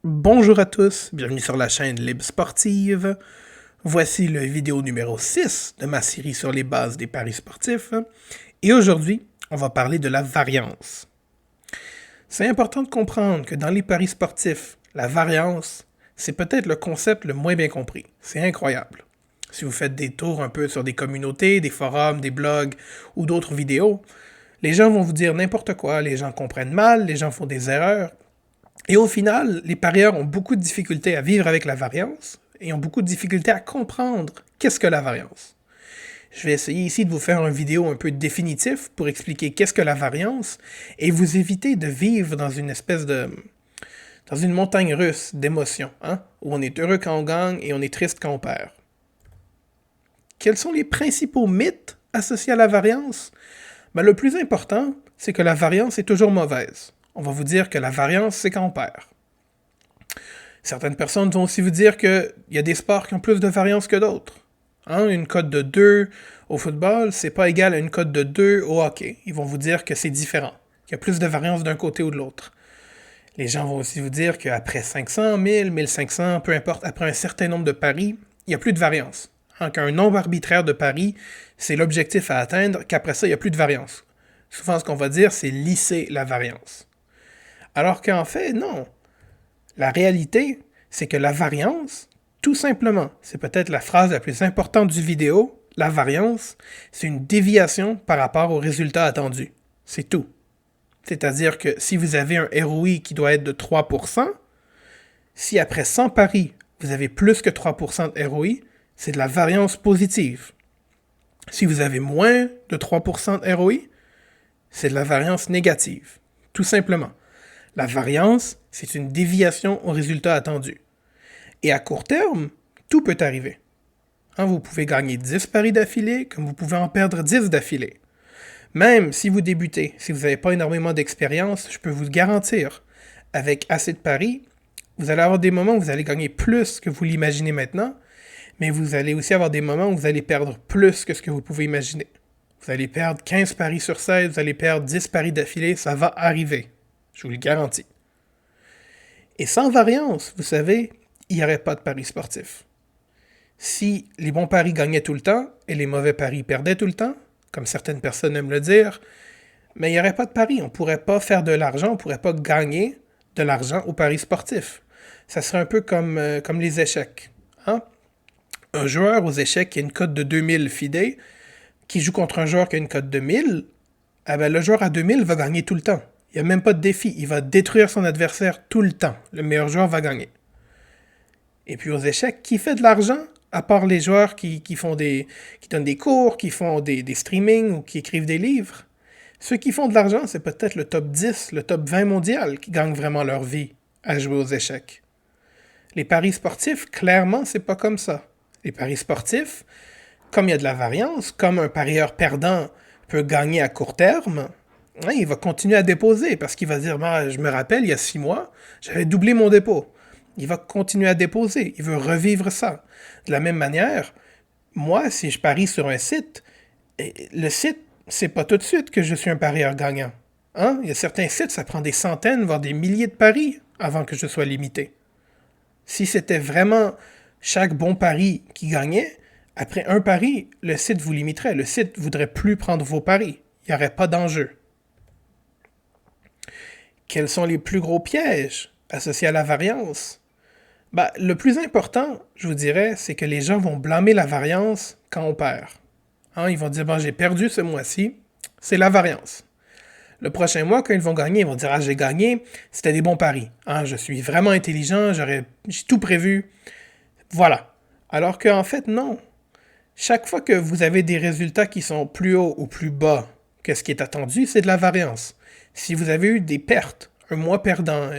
Bonjour à tous, bienvenue sur la chaîne Libre Sportive. Voici le vidéo numéro 6 de ma série sur les bases des paris sportifs. Et aujourd'hui, on va parler de la variance. C'est important de comprendre que dans les paris sportifs, la variance, c'est peut-être le concept le moins bien compris. C'est incroyable. Si vous faites des tours un peu sur des communautés, des forums, des blogs ou d'autres vidéos, les gens vont vous dire n'importe quoi, les gens comprennent mal, les gens font des erreurs. Et au final, les parieurs ont beaucoup de difficultés à vivre avec la variance et ont beaucoup de difficultés à comprendre qu'est-ce que la variance. Je vais essayer ici de vous faire une vidéo un peu définitive pour expliquer qu'est-ce que la variance et vous éviter de vivre dans une espèce de... dans une montagne russe d'émotions, où on est heureux quand on gagne et on est triste quand on perd. Quels sont les principaux mythes associés à la variance? Le plus important, c'est que la variance est toujours mauvaise. On va vous dire que la variance, c'est quand on perd. Certaines personnes vont aussi vous dire qu'il y a des sports qui ont plus de variance que d'autres. Une cote de 2 au football, c'est pas égal à une cote de 2 au hockey. Ils vont vous dire que c'est différent, qu'il y a plus de variance d'un côté ou de l'autre. Les gens vont aussi vous dire qu'après 500, 1000, 1500, peu importe, après un certain nombre de paris, il n'y a plus de variance. Qu'un nombre arbitraire de paris, c'est l'objectif à atteindre, qu'après ça, il n'y a plus de variance. Souvent, ce qu'on va dire, c'est lisser la variance. Alors qu'en fait, non. La réalité, c'est que la variance, tout simplement, c'est peut-être la phrase la plus importante du vidéo, la variance, c'est une déviation par rapport au résultat attendu. C'est tout. C'est-à-dire que si vous avez un ROI qui doit être de 3%, si après 100 paris, vous avez plus que 3% de ROI, c'est de la variance positive. Si vous avez moins de 3% de ROI, c'est de la variance négative. Tout simplement. La variance, c'est une déviation au résultat attendu. Et à court terme, tout peut arriver. Vous pouvez gagner 10 paris d'affilée, comme vous pouvez en perdre 10 d'affilée. Même si vous débutez, si vous n'avez pas énormément d'expérience, je peux vous le garantir, avec assez de paris, vous allez avoir des moments où vous allez gagner plus que vous l'imaginez maintenant, mais vous allez aussi avoir des moments où vous allez perdre plus que ce que vous pouvez imaginer. Vous allez perdre 15 paris sur 16, vous allez perdre 10 paris d'affilée, ça va arriver. Je vous le garantis. Et sans variance, vous savez, il n'y aurait pas de paris sportifs. Si les bons paris gagnaient tout le temps et les mauvais paris perdaient tout le temps, comme certaines personnes aiment le dire, mais il n'y aurait pas de paris. On ne pourrait pas faire de l'argent, on ne pourrait pas gagner de l'argent aux paris sportifs. Ça serait un peu comme les échecs. Un joueur aux échecs qui a une cote de 2000 FIDE, qui joue contre un joueur qui a une cote de 1000, le joueur à 2000 va gagner tout le temps. Il n'y a même pas de défi. Il va détruire son adversaire tout le temps. Le meilleur joueur va gagner. Et puis aux échecs, qui fait de l'argent, à part les joueurs qui donnent des cours, qui font des streamings ou qui écrivent des livres? Ceux qui font de l'argent, c'est peut-être le top 10, le top 20 mondial qui gagnent vraiment leur vie à jouer aux échecs. Les paris sportifs, clairement, c'est pas comme ça. Les paris sportifs, comme il y a de la variance, comme un parieur perdant peut gagner à court terme, il va continuer à déposer parce qu'il va dire je me rappelle, il y a 6 mois, j'avais doublé mon dépôt. Il va continuer à déposer. Il veut revivre ça. De la même manière, moi, si je parie sur un site, le site, c'est pas tout de suite que je suis un parieur gagnant. Il y a certains sites, ça prend des centaines, voire des milliers de paris avant que je sois limité. Si c'était vraiment chaque bon pari qui gagnait, après un pari, le site vous limiterait. Le site ne voudrait plus prendre vos paris. Il n'y aurait pas d'enjeu. Quels sont les plus gros pièges associés à la variance? Le plus important, je vous dirais, c'est que les gens vont blâmer la variance quand on perd. Ils vont dire, j'ai perdu ce mois-ci, c'est la variance. Le prochain mois, quand ils vont gagner, ils vont dire, j'ai gagné, c'était des bons paris. Je suis vraiment intelligent, j'ai tout prévu. Voilà. Alors qu'en fait, non. Chaque fois que vous avez des résultats qui sont plus hauts ou plus bas que ce qui est attendu, c'est de la variance. Si vous avez eu des pertes, un mois perdant,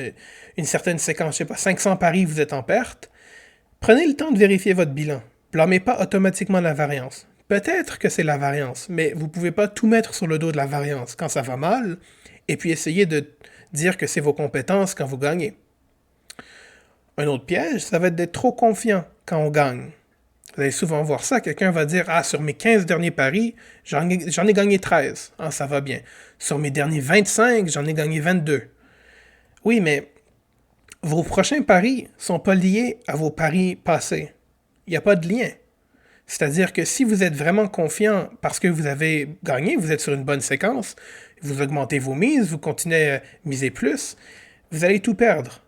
une certaine séquence, 500 paris, vous êtes en perte, prenez le temps de vérifier votre bilan. Blâmez pas automatiquement la variance. Peut-être que c'est la variance, mais vous ne pouvez pas tout mettre sur le dos de la variance quand ça va mal, et puis essayer de dire que c'est vos compétences quand vous gagnez. Un autre piège, ça va être d'être trop confiant quand on gagne. Vous allez souvent voir ça, quelqu'un va dire « sur mes 15 derniers paris, j'en ai gagné 13. Ça va bien. Sur mes derniers 25, j'en ai gagné 22. » Oui, mais Vos prochains paris ne sont pas liés à vos paris passés. Il n'y a pas de lien. C'est-à-dire que si vous êtes vraiment confiant parce que vous avez gagné, vous êtes sur une bonne séquence, vous augmentez vos mises, vous continuez à miser plus, vous allez tout perdre.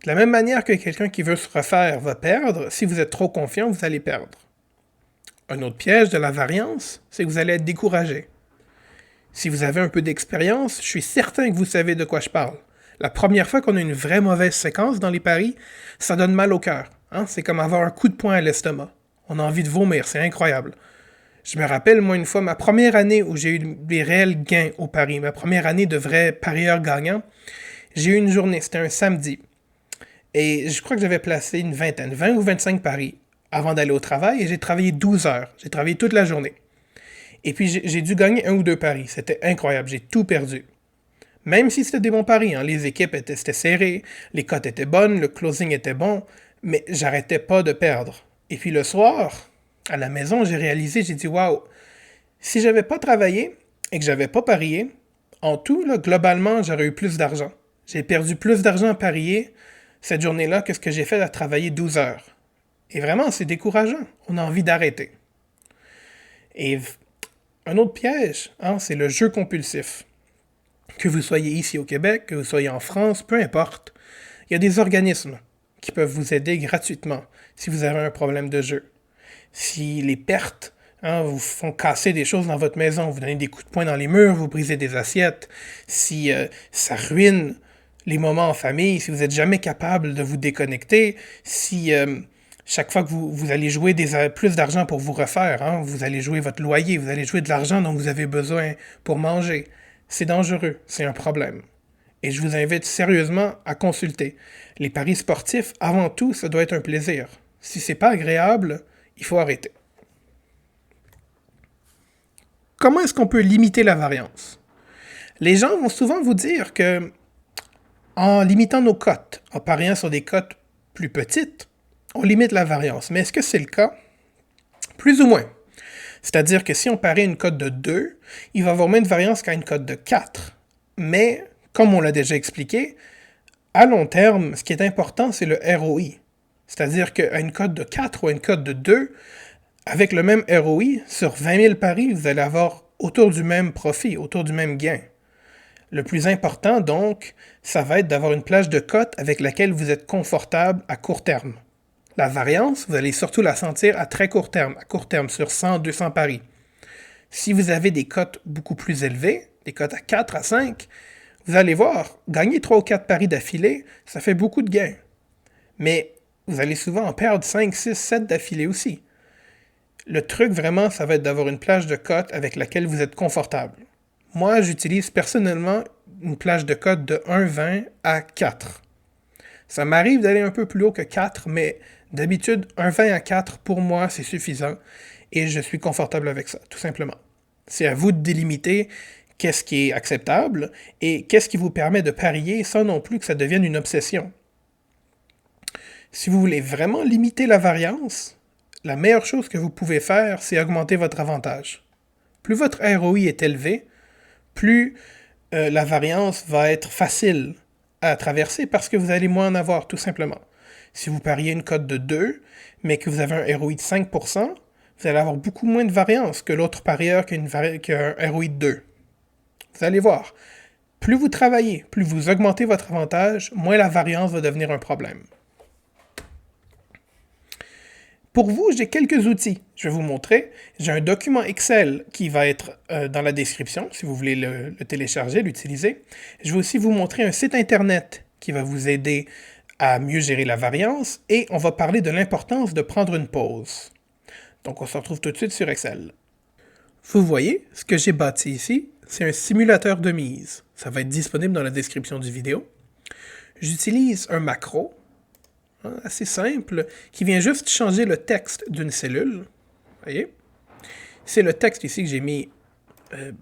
De la même manière que quelqu'un qui veut se refaire va perdre, si vous êtes trop confiant, vous allez perdre. Un autre piège de la variance, c'est que vous allez être découragé. Si vous avez un peu d'expérience, je suis certain que vous savez de quoi je parle. La première fois qu'on a une vraie mauvaise séquence dans les paris, ça donne mal au cœur. Hein? C'est comme avoir un coup de poing à l'estomac. On a envie de vomir, c'est incroyable. Je me rappelle, moi, une fois, ma première année où j'ai eu des réels gains au pari, ma première année de vrai parieur gagnant, j'ai eu une journée, c'était un samedi. Et je crois que j'avais placé une vingtaine, 20 ou 25 paris avant d'aller au travail et j'ai travaillé 12 heures. J'ai travaillé toute la journée. Et puis j'ai dû gagner un ou deux paris. C'était incroyable, j'ai tout perdu. Même si c'était des bons paris, hein, les équipes c'était serré, les cotes étaient bonnes, le closing était bon, mais j'arrêtais pas de perdre. Et puis le soir, à la maison, j'ai réalisé, j'ai dit waouh, si j'avais pas travaillé et que j'avais pas parié, en tout, là, globalement, j'aurais eu plus d'argent. J'ai perdu plus d'argent à parier cette journée-là que ce que j'ai fait à travailler 12 heures. Et vraiment, c'est décourageant. On a envie d'arrêter. Et un autre piège, hein, c'est le jeu compulsif. Que vous soyez ici au Québec, que vous soyez en France, peu importe, il y a des organismes qui peuvent vous aider gratuitement si vous avez un problème de jeu. Si les pertes vous font casser des choses dans votre maison, vous donnez des coups de poing dans les murs, vous brisez des assiettes, si ça ruine les moments en famille, si vous n'êtes jamais capable de vous déconnecter, si chaque fois que vous allez jouer plus d'argent pour vous refaire, hein, vous allez jouer votre loyer, vous allez jouer de l'argent dont vous avez besoin pour manger, c'est dangereux, c'est un problème. Et je vous invite sérieusement à consulter. Les paris sportifs, avant tout, ça doit être un plaisir. Si c'est pas agréable, il faut arrêter. Comment est-ce qu'on peut limiter la variance? Les gens vont souvent vous dire que en limitant nos cotes, en pariant sur des cotes plus petites, on limite la variance. Mais est-ce que c'est le cas? Plus ou moins. C'est-à-dire que si on parie une cote de 2, il va y avoir moins de variance qu'à une cote de 4. Mais, comme on l'a déjà expliqué, à long terme, ce qui est important, c'est le ROI. C'est-à-dire qu'à une cote de 4 ou à une cote de 2, avec le même ROI, sur 20 000 paris, vous allez avoir autour du même profit, autour du même gain. Le plus important, donc, ça va être d'avoir une plage de cote avec laquelle vous êtes confortable à court terme. La variance, vous allez surtout la sentir à très court terme, sur 100, 200 paris. Si vous avez des cotes beaucoup plus élevées, des cotes à 4, à 5, vous allez voir, gagner 3 ou 4 paris d'affilée, ça fait beaucoup de gains. Mais vous allez souvent en perdre 5, 6, 7 d'affilée aussi. Le truc vraiment, ça va être d'avoir une plage de cote avec laquelle vous êtes confortable. Moi, j'utilise personnellement une plage de cote de 1,20 à 4. Ça m'arrive d'aller un peu plus haut que 4, mais d'habitude, 1,20 à 4, pour moi, c'est suffisant et je suis confortable avec ça, tout simplement. C'est à vous de délimiter qu'est-ce qui est acceptable et qu'est-ce qui vous permet de parier sans non plus que ça devienne une obsession. Si vous voulez vraiment limiter la variance, la meilleure chose que vous pouvez faire, c'est augmenter votre avantage. Plus votre ROI est élevé, plus la variance va être facile à traverser parce que vous allez moins en avoir, tout simplement. Si vous pariez une cote de 2, mais que vous avez un ROI de 5%, vous allez avoir beaucoup moins de variance que l'autre parieur qui a un ROI de 2. Vous allez voir, plus vous travaillez, plus vous augmentez votre avantage, moins la variance va devenir un problème. Pour vous, j'ai quelques outils. Je vais vous montrer. J'ai un document Excel qui va être dans la description, si vous voulez le télécharger, l'utiliser. Je vais aussi vous montrer un site Internet qui va vous aider à mieux gérer la variance et on va parler de l'importance de prendre une pause. Donc, on se retrouve tout de suite sur Excel. Vous voyez, ce que j'ai bâti ici, c'est un simulateur de mise. Ça va être disponible dans la description du vidéo. J'utilise un macro, assez simple, qui vient juste changer le texte d'une cellule. Voyez? C'est le texte ici que j'ai mis,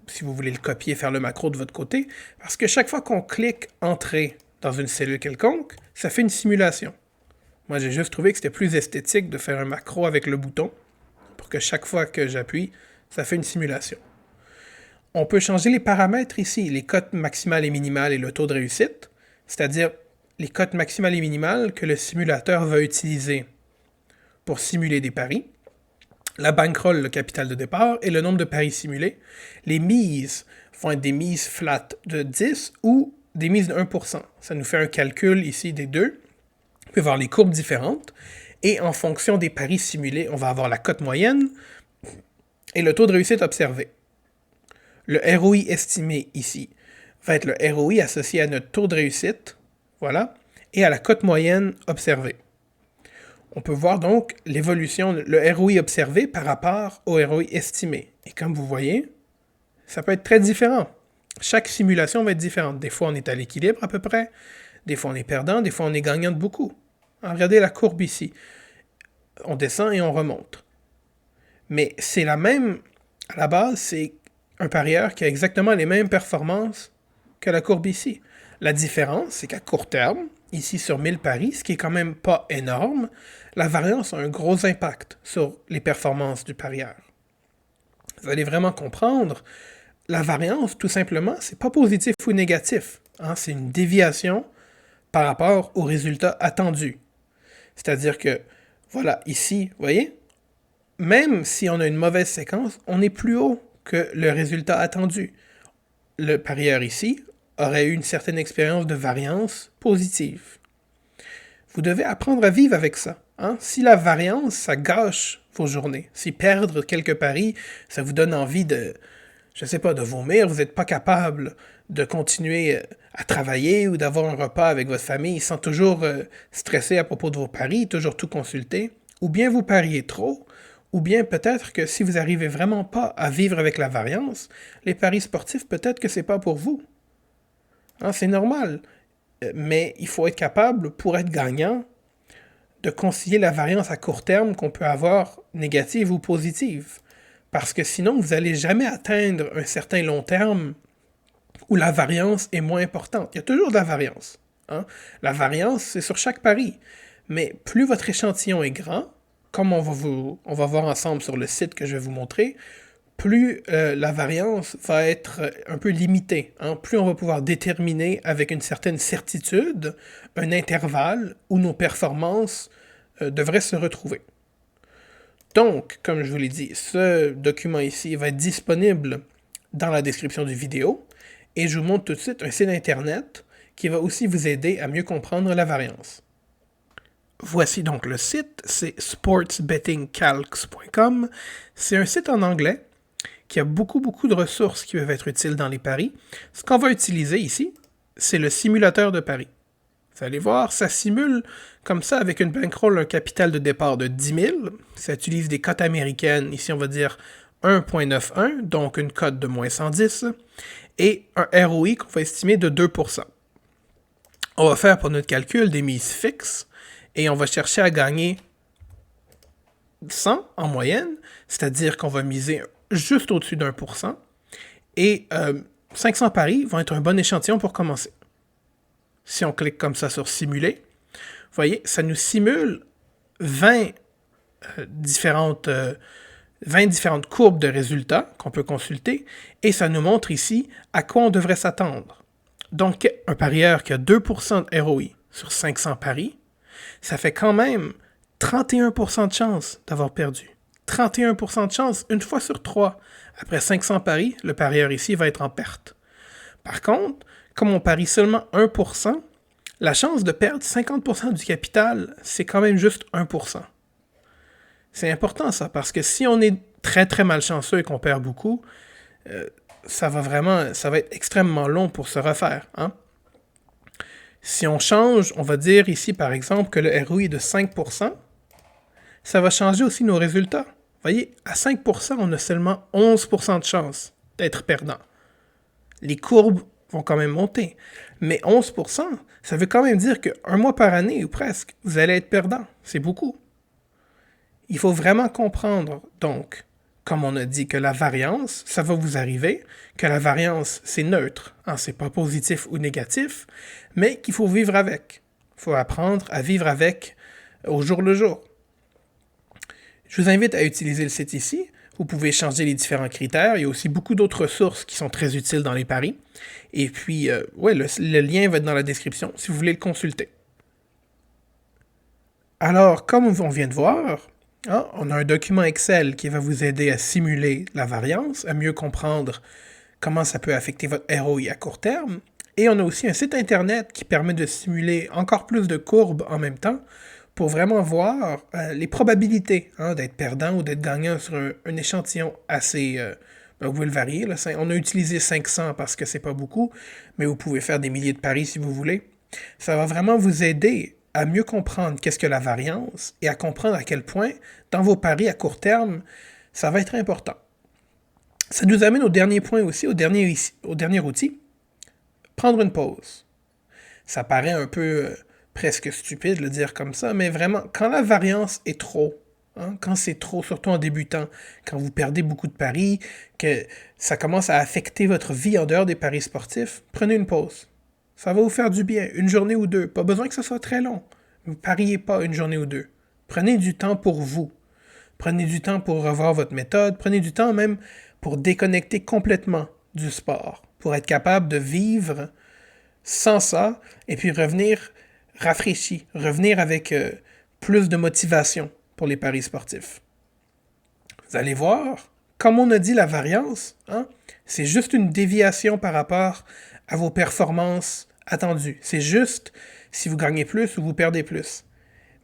si vous voulez le copier, faire le macro de votre côté, parce que chaque fois qu'on clique « Entrer » dans une cellule quelconque, ça fait une simulation. Moi, j'ai juste trouvé que c'était plus esthétique de faire un macro avec le bouton, pour que chaque fois que j'appuie, ça fait une simulation. On peut changer les paramètres ici, les cotes maximales et minimales et le taux de réussite, c'est-à-dire les cotes maximales et minimales que le simulateur va utiliser pour simuler des paris, la bankroll, le capital de départ, et le nombre de paris simulés. Les mises vont être des mises flat de 10 ou des mises de 1%. Ça nous fait un calcul ici des deux. On peut voir les courbes différentes. Et en fonction des paris simulés, on va avoir la cote moyenne et le taux de réussite observé. Le ROI estimé ici va être le ROI associé à notre taux de réussite, voilà, et à la cote moyenne observée. On peut voir donc l'évolution, le ROI observé par rapport au ROI estimé. Et comme vous voyez, ça peut être très différent. Chaque simulation va être différente. Des fois, on est à l'équilibre à peu près, des fois, on est perdant, des fois, on est gagnant de beaucoup. Regardez la courbe ici. On descend et on remonte. Mais c'est la même, à la base, c'est un parieur qui a exactement les mêmes performances que la courbe ici. La différence, c'est qu'à court terme, ici sur 1000 paris, ce qui est quand même pas énorme, la variance a un gros impact sur les performances du parieur. Vous allez vraiment comprendre, la variance, tout simplement, c'est pas positif ou négatif. C'est une déviation par rapport au résultat attendu. C'est-à-dire que, voilà, ici, vous voyez, même si on a une mauvaise séquence, on est plus haut que le résultat attendu. Le parieur ici aurait eu une certaine expérience de variance positive. Vous devez apprendre à vivre avec ça. Si la variance, ça gâche vos journées. Si perdre quelques paris, ça vous donne envie de, je sais pas, de vomir, vous n'êtes pas capable de continuer à travailler ou d'avoir un repas avec votre famille sans toujours stresser à propos de vos paris, toujours tout consulter, ou bien vous pariez trop, ou bien peut-être que si vous n'arrivez vraiment pas à vivre avec la variance, les paris sportifs, peut-être que c'est pas pour vous. C'est normal. Mais il faut être capable, pour être gagnant, de concilier la variance à court terme qu'on peut avoir négative ou positive. Parce que sinon, vous n'allez jamais atteindre un certain long terme où la variance est moins importante. Il y a toujours de la variance. La variance, c'est sur chaque pari. Mais plus votre échantillon est grand, comme on va voir ensemble sur le site que je vais vous montrer, plus la variance va être un peu limitée. Plus on va pouvoir déterminer avec une certaine certitude un intervalle où nos performances devraient se retrouver. Donc, comme je vous l'ai dit, ce document ici va être disponible dans la description du vidéo et je vous montre tout de suite un site internet qui va aussi vous aider à mieux comprendre la variance. Voici donc le site, c'est sportsbettingcalcs.com. C'est un site en anglais qui a beaucoup de ressources qui peuvent être utiles dans les paris. Ce qu'on va utiliser ici, c'est le simulateur de paris. Vous allez voir, ça simule comme ça avec une bankroll un capital de départ de 10 000. Ça utilise des cotes américaines, ici on va dire 1.91, donc une cote de moins 110, et un ROI qu'on va estimer de 2%. On va faire pour notre calcul des mises fixes, et on va chercher à gagner 100 en moyenne, c'est-à-dire qu'on va miser juste au-dessus d'1%, et 500 paris vont être un bon échantillon pour commencer. Si on clique comme ça sur simuler, vous voyez, ça nous simule 20 différentes courbes de résultats qu'on peut consulter, et ça nous montre ici à quoi on devrait s'attendre. Donc, un parieur qui a 2% de ROI sur 500 paris, ça fait quand même 31% de chance d'avoir perdu. 31% de chance, une fois sur 3. Après 500 paris, le parieur ici va être en perte. Par contre, comme on parie seulement 1%, la chance de perdre 50% du capital, c'est quand même juste 1%. C'est important ça, parce que si on est très malchanceux et qu'on perd beaucoup, ça va être extrêmement long pour se refaire. Si on change, on va dire ici par exemple que le ROI est de 5%, ça va changer aussi nos résultats. Vous voyez, à 5%, on a seulement 11% de chance d'être perdant. Les courbes vont quand même monter. Mais 11%, ça veut quand même dire qu'un mois par année, ou presque, vous allez être perdant. C'est beaucoup. Il faut vraiment comprendre, donc, comme on a dit, que la variance, ça va vous arriver, que la variance, c'est neutre. C'est pas positif ou négatif, mais qu'il faut vivre avec. Il faut apprendre à vivre avec au jour le jour. Je vous invite à utiliser le site ici. Vous pouvez changer les différents critères. Il y a aussi beaucoup d'autres ressources qui sont très utiles dans les paris. Et puis, ouais, le lien va être dans la description si vous voulez le consulter. Alors, comme on vient de voir, hein, on a un document Excel qui va vous aider à simuler la variance, à mieux comprendre comment ça peut affecter votre ROI à court terme. Et on a aussi un site internet qui permet de simuler encore plus de courbes en même temps pour vraiment voir les probabilités hein, d'être perdant ou d'être gagnant sur un échantillon assez... vous pouvez le varier. Là. On a utilisé 500 parce que c'est pas beaucoup, mais vous pouvez faire des milliers de paris si vous voulez. Ça va vraiment vous aider à mieux comprendre qu'est-ce que la variance et à comprendre à quel point, dans vos paris à court terme, ça va être important. Ça nous amène au dernier point aussi, au dernier outil, prendre une pause. Ça paraît un peu presque stupide de le dire comme ça, mais vraiment, quand la variance est trop, hein, quand c'est trop, surtout en débutant, quand vous perdez beaucoup de paris, que ça commence à affecter votre vie en dehors des paris sportifs, prenez une pause. Ça va vous faire du bien, une journée ou deux. Pas besoin que ce soit très long. Ne pariez pas une journée ou deux. Prenez du temps pour vous. Prenez du temps pour revoir votre méthode. Prenez du temps même pour déconnecter complètement du sport. Pour être capable de vivre sans ça et puis revenir rafraîchi. Revenir avec plus de motivation pour les paris sportifs. Vous allez voir, comme on a dit, la variance, hein, c'est juste une déviation par rapport à vos performances attendues. C'est juste si vous gagnez plus ou vous perdez plus.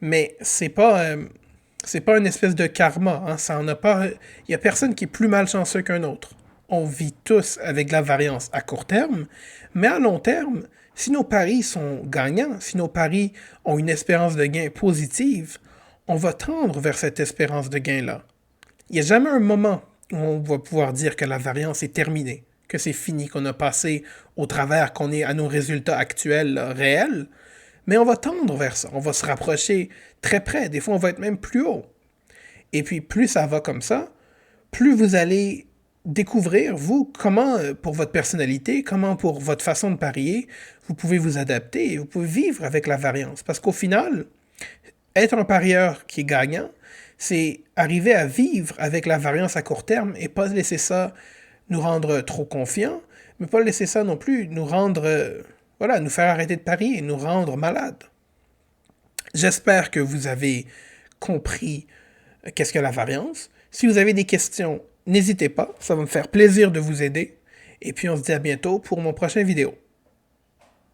Mais c'est pas une espèce de karma. Hein, ça en a pas. Il y a personne qui est plus malchanceux qu'un autre. On vit tous avec la variance à court terme, mais à long terme, si nos paris sont gagnants, si nos paris ont une espérance de gain positive, on va tendre vers cette espérance de gain-là. Il n'y a jamais un moment où on va pouvoir dire que la variance est terminée, que c'est fini, qu'on a passé au travers, qu'on est à nos résultats actuels là, réels, mais on va tendre vers ça, on va se rapprocher très près, des fois on va être même plus haut. Et puis plus ça va comme ça, plus vous allez découvrir, vous, comment pour votre personnalité, comment pour votre façon de parier, vous pouvez vous adapter et vous pouvez vivre avec la variance. Parce qu'au final, être un parieur qui est gagnant, c'est arriver à vivre avec la variance à court terme et pas laisser ça nous rendre trop confiants, mais pas laisser ça non plus nous rendre, voilà, nous faire arrêter de parier et nous rendre malades. J'espère que vous avez compris qu'est-ce que la variance. Si vous avez des questions, n'hésitez pas, ça va me faire plaisir de vous aider. Et puis on se dit à bientôt pour mon prochain vidéo.